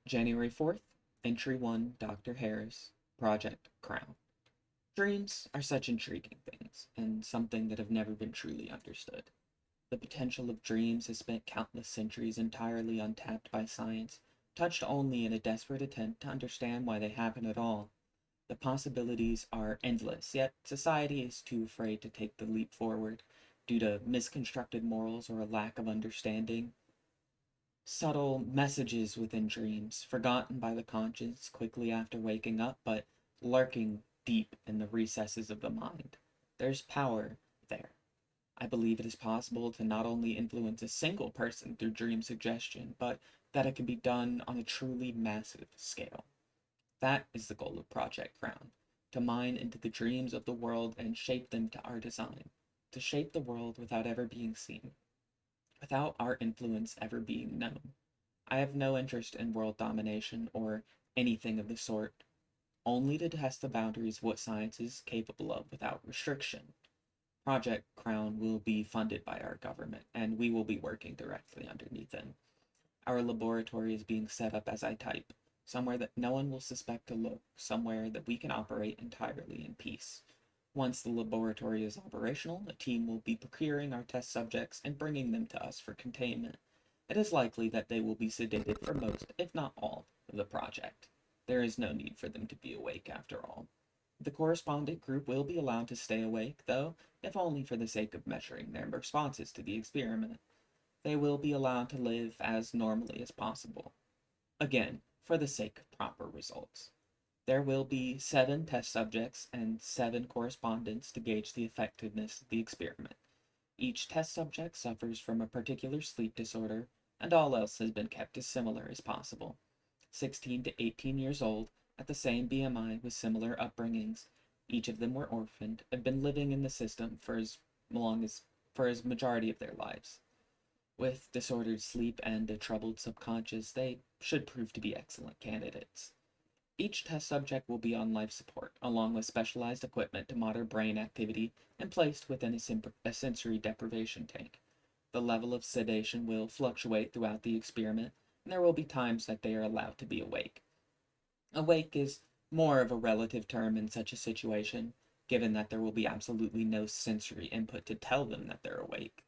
January 4th, Entry 1, Dr. Harris, Project Crown. Dreams are such intriguing things, and something that have never been truly understood. The potential of dreams has spent countless centuries entirely untapped by science, touched only in a desperate attempt to understand why they happen at all. The possibilities are endless, yet society is too afraid to take the leap forward due to misconstructed morals or a lack of understanding. Subtle messages within dreams, forgotten by the conscious quickly after waking up, but lurking deep in the recesses of the mind. There's power there. I believe it is possible to not only influence a single person through dream suggestion, but that it can be done on a truly massive scale. That is the goal of Project Crown, to mine into the dreams of the world and shape them to our design, to shape the world without ever being seen, without our influence ever being known. I have no interest in world domination or anything of the sort, only to test the boundaries of what science is capable of without restriction. Project Crown will be funded by our government, and we will be working directly underneath them. Our laboratory is being set up as I type, somewhere that no one will suspect to look, somewhere that we can operate entirely in peace. Once the laboratory is operational, a team will be procuring our test subjects and bringing them to us for containment. It is likely that they will be sedated for most, if not all, of the project. There is no need for them to be awake after all. The correspondent group will be allowed to stay awake, though, if only for the sake of measuring their responses to the experiment. They will be allowed to live as normally as possible. Again, for the sake of proper results. There will be 7 test subjects and 7 correspondents to gauge the effectiveness of the experiment. Each test subject suffers from a particular sleep disorder, and all else has been kept as similar as possible. 16 to 18 years old, at the same BMI with similar upbringings. Each of them were orphaned and been living in the system for as long as for as majority of their lives. With disordered sleep and a troubled subconscious, they should prove to be excellent candidates. Each test subject will be on life support, along with specialized equipment to monitor brain activity and placed within a sensory deprivation tank. The level of sedation will fluctuate throughout the experiment, and there will be times that they are allowed to be awake. Awake is more of a relative term in such a situation, given that there will be absolutely no sensory input to tell them that they're awake.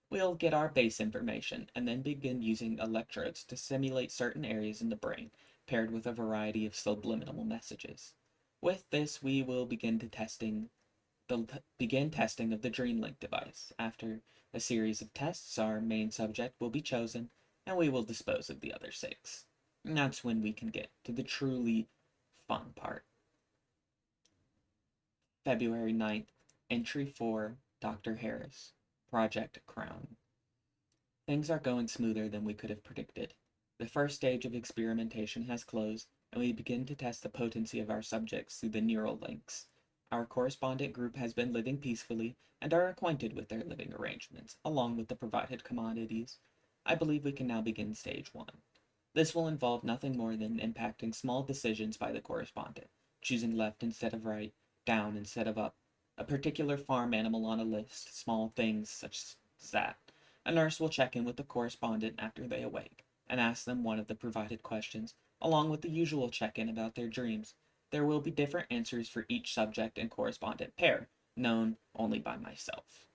We'll get our base information and then begin using electrodes to simulate certain areas in the brain, paired with a variety of subliminal messages. With this, we will begin testing of the DreamLink device. After a series of tests, our main subject will be chosen, and we will dispose of the other 6. And that's when we can get to the truly fun part. February 9th, Entry 4, Dr. Harris, Project Crown. Things are going smoother than we could have predicted. The first stage of experimentation has closed, and we begin to test the potency of our subjects through the neural links. Our correspondent group has been living peacefully and are acquainted with their living arrangements, along with the provided commodities. I believe we can now begin stage 1. This will involve nothing more than impacting small decisions by the correspondent, choosing left instead of right, down instead of up, a particular farm animal on a list, small things such as that. A nurse will check in with the correspondent after they awake and ask them one of the provided questions, along with the usual check-in about their dreams. There will be different answers for each subject and correspondent pair, known only by myself.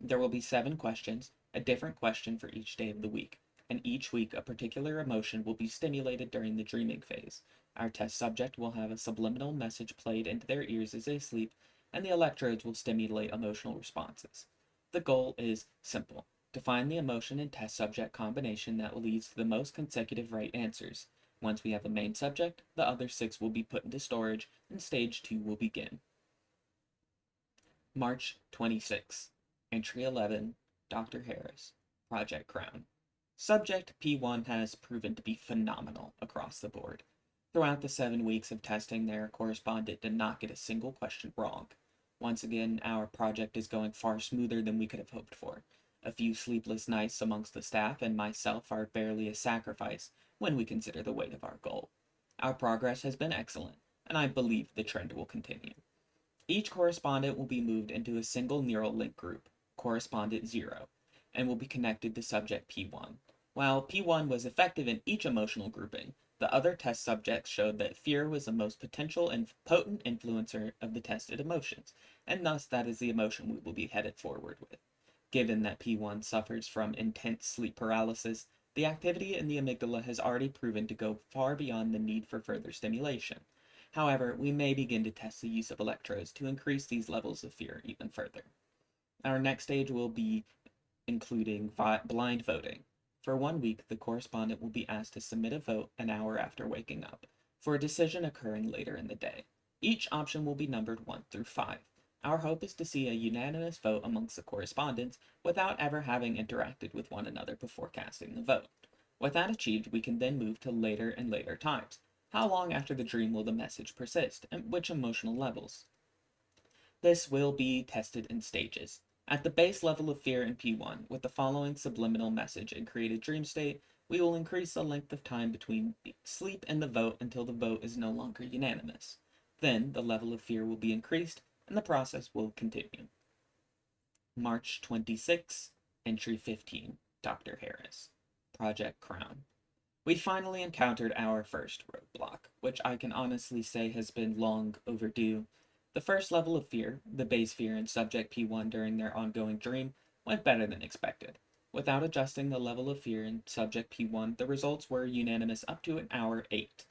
There will be 7 questions, a different question for each day of the week, and each week a particular emotion will be stimulated during the dreaming phase. Our test subject will have a subliminal message played into their ears as they sleep, and the electrodes will stimulate emotional responses. The goal is simple: to find the emotion and test subject combination that leads to the most consecutive right answers. Once we have a main subject, the other 6 will be put into storage, and stage 2 will begin. March 26. Entry 11, Dr. Harris, Project Crown. Subject P1 has proven to be phenomenal across the board. Throughout the 7 weeks of testing, their correspondent did not get a single question wrong. Once again, our project is going far smoother than we could have hoped for. A few sleepless nights amongst the staff and myself are barely a sacrifice when we consider the weight of our goal. Our progress has been excellent, and I believe the trend will continue. Each correspondent will be moved into a single neural link group, correspondent 0, and will be connected to subject P1. While P1 was effective in each emotional grouping, The other test subjects showed that fear was the most potential and potent influencer of the tested emotions, and thus that is the emotion we will be headed forward with. Given that P1 suffers from intense sleep paralysis, the activity in the amygdala has already proven to go far beyond the need for further stimulation. However, we may begin to test the use of electrodes to increase these levels of fear even further. Our next stage will be including blind voting. For 1 week, the correspondent will be asked to submit a vote an hour after waking up, for a decision occurring later in the day. Each option will be numbered 1 through 5. Our hope is to see a unanimous vote amongst the correspondents without ever having interacted with one another before casting the vote. With that achieved, we can then move to later and later times. How long after the dream will the message persist, and which emotional levels? This will be tested in stages. At the base level of fear in P1, with the following subliminal message and created dream state, we will increase the length of time between sleep and the vote until the vote is no longer unanimous. Then, the level of fear will be increased, and the process will continue. March 26, Entry 15, Dr. Harris. Project Crown. We finally encountered our first roadblock, which I can honestly say has been long overdue. The first level of fear, the base fear in subject P1 during their ongoing dream, went better than expected. Without adjusting the level of fear in subject P1, the results were unanimous up to an hour 8.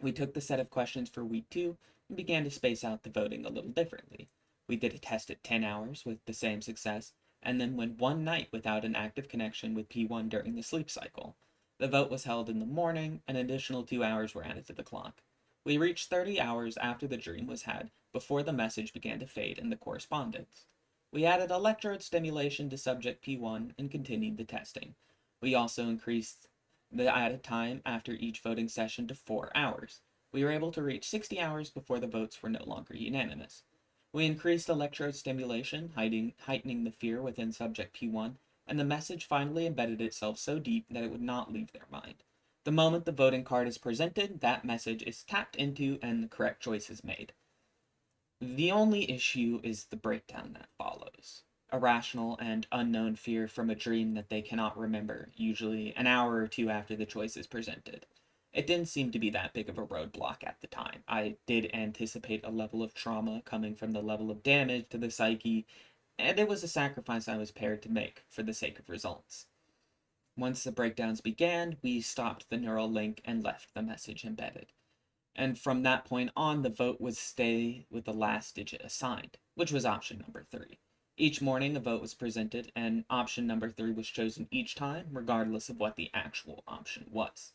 We took the set of questions for week 2 and began to space out the voting a little differently. We did a test at 10 hours with the same success, and then went one night without an active connection with P1 during the sleep cycle. The vote was held in the morning, and additional 2 hours were added to the clock. We reached 30 hours after the dream was had before the message began to fade in the correspondence. We added electrode stimulation to subject P1 and continued the testing. We also increased the added time after each voting session to 4 hours. We were able to reach 60 hours before the votes were no longer unanimous. We increased electrode stimulation, heightening the fear within subject P1, and the message finally embedded itself so deep that it would not leave their mind. The moment the voting card is presented, that message is tapped into and the correct choice is made. The only issue is the breakdown that follows. Irrational and unknown fear from a dream that they cannot remember, usually an hour or two after the choice is presented. It didn't seem to be that big of a roadblock at the time. I did anticipate a level of trauma coming from the level of damage to the psyche, and it was a sacrifice I was prepared to make for the sake of results. Once the breakdowns began, we stopped the neural link and left the message embedded. And from that point on, the vote would stay with the last digit assigned, which was option number 3. Each morning, a vote was presented, and option number 3 was chosen each time, regardless of what the actual option was.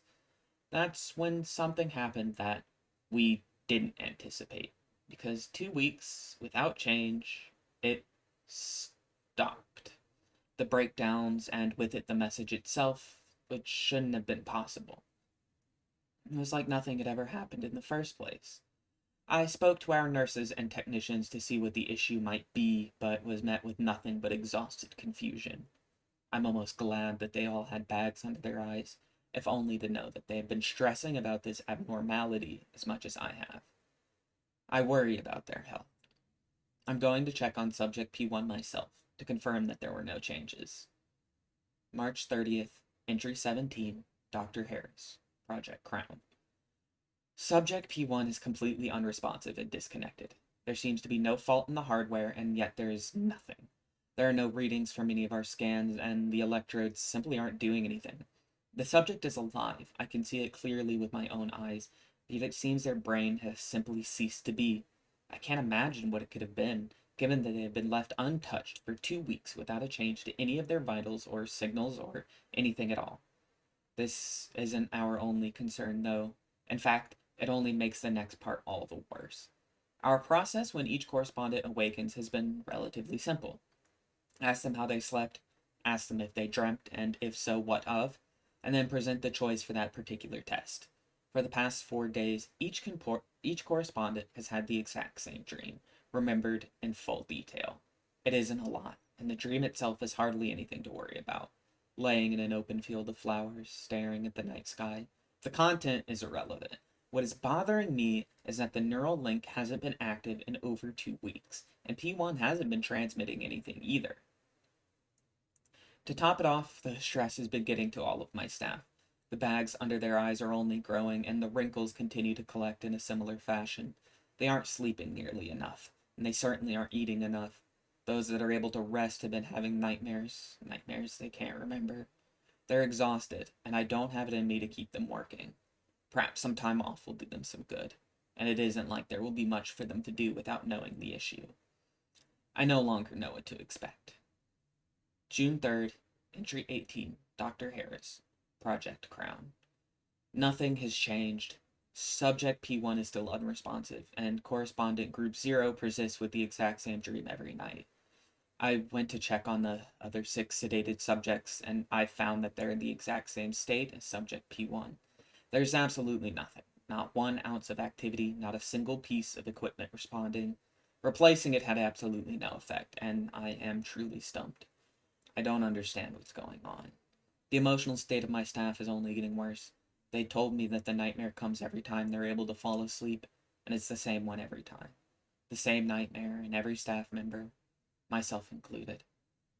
That's when something happened that we didn't anticipate, because 2 weeks without change, it stopped. The breakdowns, and with it the message itself, which shouldn't have been possible. It was like nothing had ever happened in the first place. I spoke to our nurses and technicians to see what the issue might be, but was met with nothing but exhausted confusion. I'm almost glad that they all had bags under their eyes, if only to know that they have been stressing about this abnormality as much as I have. I worry about their health. I'm going to check on subject P1 myself to confirm that there were no changes. March 30th, Entry 17, Dr. Harris, Project Crown. Subject P1 is completely unresponsive and disconnected. There seems to be no fault in the hardware, and yet there is nothing. There are no readings from any of our scans, and the electrodes simply aren't doing anything. The subject is alive. I can see it clearly with my own eyes, yet it seems their brain has simply ceased to be. I can't imagine what it could have been, given that they have been left untouched for 2 weeks without a change to any of their vitals or signals or anything at all. This isn't our only concern, though. In fact, it only makes the next part all the worse. Our process when each correspondent awakens has been relatively simple. Ask them how they slept, ask them if they dreamt, and if so, what of, and then present the choice for that particular test. For the past 4 days, each correspondent has had the exact same dream, remembered in full detail. It isn't a lot, and the dream itself is hardly anything to worry about. Laying in an open field of flowers, staring at the night sky. The content is irrelevant. What is bothering me is that the neural link hasn't been active in over 2 weeks, and P1 hasn't been transmitting anything either. To top it off, the stress has been getting to all of my staff. The bags under their eyes are only growing, and the wrinkles continue to collect in a similar fashion. They aren't sleeping nearly enough, and they certainly aren't eating enough. Those that are able to rest have been having nightmares, nightmares they can't remember. They're exhausted, and I don't have it in me to keep them working. Perhaps some time off will do them some good, and it isn't like there will be much for them to do without knowing the issue. I no longer know what to expect. June 3rd, Entry 18, Dr. Harris, Project Crown. Nothing has changed. Subject P1 is still unresponsive, and correspondent Group 0 persists with the exact same dream every night. I went to check on the other 6 sedated subjects, and I found that they're in the exact same state as Subject P1. There's absolutely nothing. Not 1 ounce of activity, not a single piece of equipment responding. Replacing it had absolutely no effect, and I am truly stumped. I don't understand what's going on. The emotional state of my staff is only getting worse. They told me that the nightmare comes every time they're able to fall asleep, and it's the same one every time. The same nightmare in every staff member, myself included.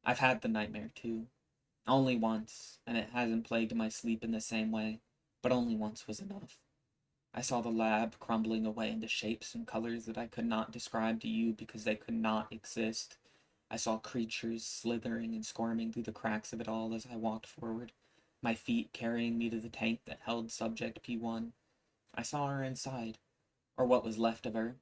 I've had the nightmare too. Only once, and it hasn't plagued my sleep in the same way, but only once was enough. I saw the lab crumbling away into shapes and colors that I could not describe to you because they could not exist. I saw creatures slithering and squirming through the cracks of it all as I walked forward, my feet carrying me to the tank that held Subject P1. I saw her inside, or what was left of her,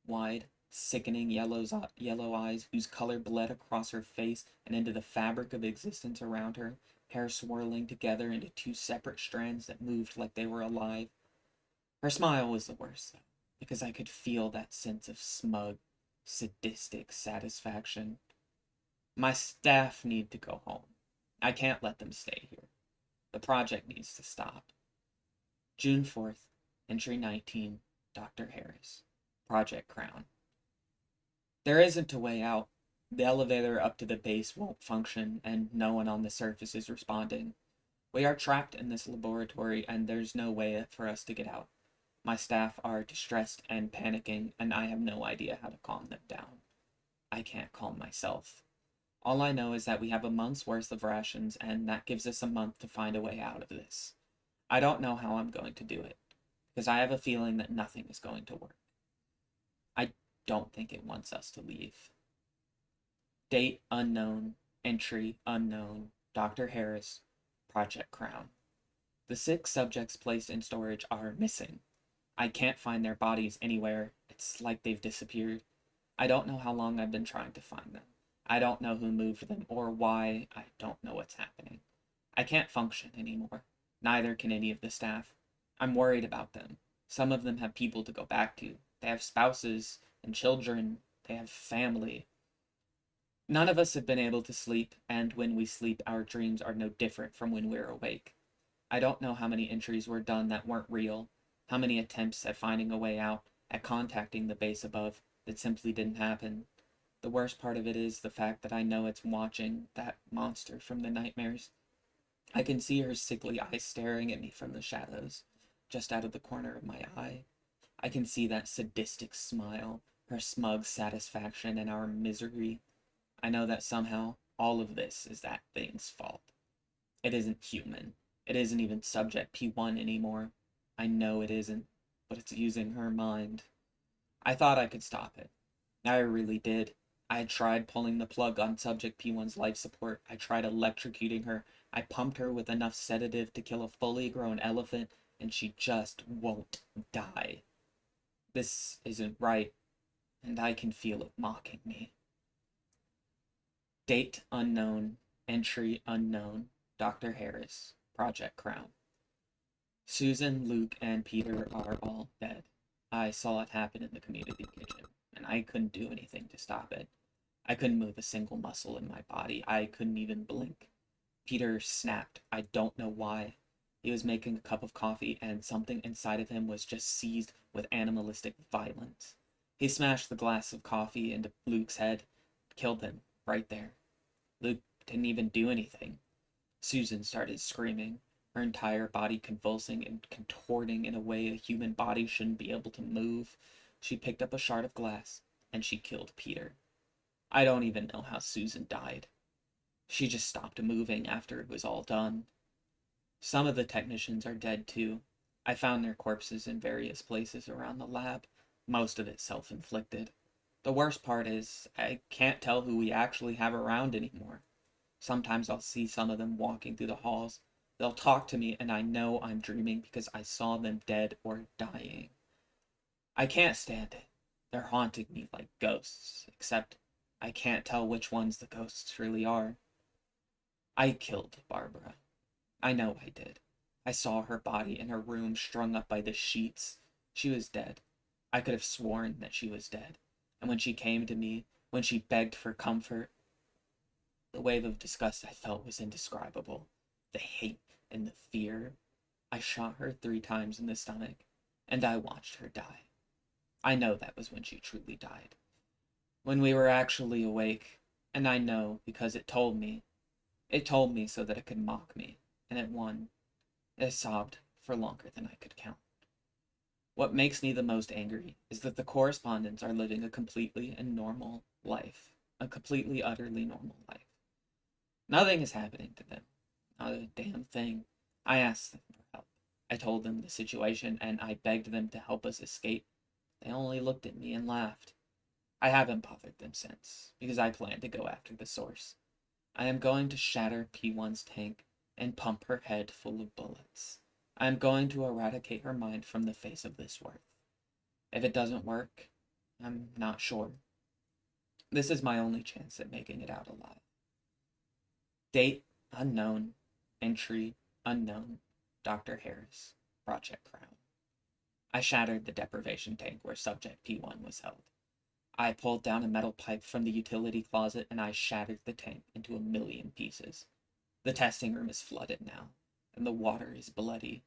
wide, sickening yellow eyes whose color bled across her face and into the fabric of existence around her, hair swirling together into 2 separate strands that moved like they were alive. Her smile was the worst, though, because I could feel that sense of smug, sadistic satisfaction. My staff need to go home. I can't let them stay here. The project needs to stop. June 4th, Entry 19, Dr. Harris, Project Crown. There isn't a way out. The elevator up to the base won't function, and no one on the surface is responding. We are trapped in this laboratory, and there's no way for us to get out. My staff are distressed and panicking, and I have no idea how to calm them down. I can't calm myself. All I know is that we have a month's worth of rations, and that gives us a month to find a way out of this. I don't know how I'm going to do it, because I have a feeling that nothing is going to work. I don't think it wants us to leave. Date unknown, entry unknown, Dr. Harris, Project Crown. The 6 subjects placed in storage are missing. I can't find their bodies anywhere. It's like they've disappeared. I don't know how long I've been trying to find them. I don't know who moved them or why. I don't know what's happening. I can't function anymore. Neither can any of the staff. I'm worried about them. Some of them have people to go back to. They have spouses and children. They have family. None of us have been able to sleep, and when we sleep, our dreams are no different from when we're awake. I don't know how many entries were done that weren't real, how many attempts at finding a way out, at contacting the base above, that simply didn't happen. The worst part of it is the fact that I know it's watching that monster from the nightmares. I can see her sickly eyes staring at me from the shadows, just out of the corner of my eye. I can see that sadistic smile, her smug satisfaction in our misery. I know that somehow all of this is that thing's fault. It isn't human. It isn't even Subject P1 anymore. I know it isn't, but it's using her mind. I thought I could stop it. I really did. I had tried pulling the plug on Subject P1's life support. I tried electrocuting her. I pumped her with enough sedative to kill a fully grown elephant, and she just won't die. This isn't right, and I can feel it mocking me. Date unknown, entry unknown, Dr. Harris, Project Crown. Susan, Luke, and Peter are all dead. I saw it happen in the community kitchen, and I couldn't do anything to stop it. I couldn't move a single muscle in my body. I couldn't even blink. Peter snapped. I don't know why. He was making a cup of coffee, and something inside of him was just seized with animalistic violence. He smashed the glass of coffee into Luke's head, killed him right there. Luke didn't even do anything. Susan started screaming, her entire body convulsing and contorting in a way a human body shouldn't be able to move. She picked up a shard of glass, and she killed Peter. I don't even know how Susan died. She just stopped moving after it was all done. Some of the technicians are dead too. I found their corpses in various places around the lab, most of it self inflicted. The worst part is, I can't tell who we actually have around anymore. Sometimes I'll see some of them walking through the halls. They'll talk to me, and I know I'm dreaming because I saw them dead or dying. I can't stand it. They're haunting me like ghosts, except I can't tell which ones the ghosts really are. I killed Barbara. I know I did. I saw her body in her room strung up by the sheets. She was dead. I could have sworn that she was dead. And when she came to me, when she begged for comfort, the wave of disgust I felt was indescribable. The hate and the fear. I shot her 3 times in the stomach, and I watched her die. I know that was when she truly died. When we were actually awake, and I know because it told me. It told me so that it could mock me, and it won. It sobbed for longer than I could count. What makes me the most angry is that the correspondents are living a completely and normal life, a completely, utterly normal life. Nothing is happening to them, not a damn thing. I asked them for help. I told them the situation, and I begged them to help us escape. They only looked at me and laughed. I haven't bothered them since, because I plan to go after the source. I am going to shatter P1's tank and pump her head full of bullets. I am going to eradicate her mind from the face of this earth. If it doesn't work, I'm not sure. This is my only chance at making it out alive. Date unknown. Entry unknown. Dr. Harris. Project Crown. I shattered the deprivation tank where subject P1 was held. I pulled down a metal pipe from the utility closet and I shattered the tank into a million pieces. The testing room is flooded now, and the water is bloody.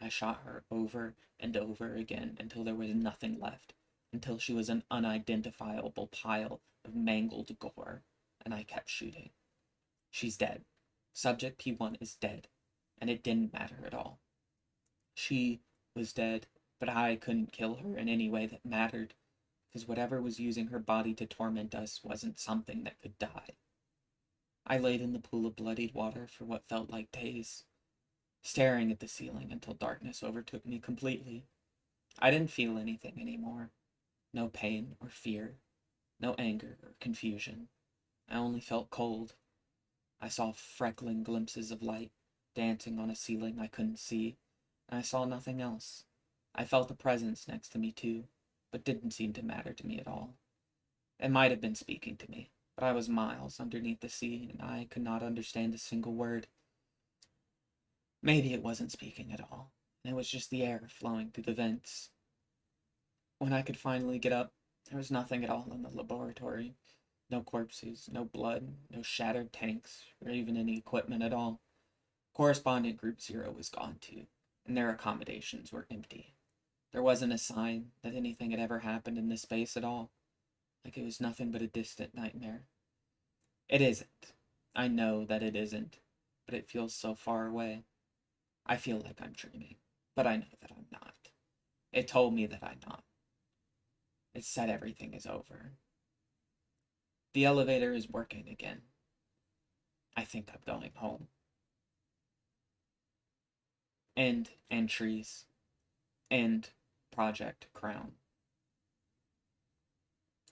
I shot her over and over again until there was nothing left, until she was an unidentifiable pile of mangled gore, and I kept shooting. She's dead. Subject P1 is dead, and it didn't matter at all. She was dead, but I couldn't kill her in any way that mattered, because whatever was using her body to torment us wasn't something that could die. I laid in the pool of bloodied water for what felt like days, staring at the ceiling until darkness overtook me completely. I didn't feel anything anymore. No pain or fear, no anger or confusion. I only felt cold. I saw freckling glimpses of light dancing on a ceiling I couldn't see, and I saw nothing else. I felt a presence next to me too, but didn't seem to matter to me at all. It might have been speaking to me, but I was miles underneath the sea, and I could not understand a single word. Maybe it wasn't speaking at all, and it was just the air flowing through the vents. When I could finally get up, there was nothing at all in the laboratory. No corpses, no blood, no shattered tanks, or even any equipment at all. Correspondent Group Zero was gone too, and their accommodations were empty. There wasn't a sign that anything had ever happened in this space at all, like it was nothing but a distant nightmare. It isn't. I know that it isn't, but it feels so far away. I feel like I'm dreaming, but I know that I'm not. It told me that I'm not. It said everything is over. The elevator is working again. I think I'm going home. End entries. End Project Crown.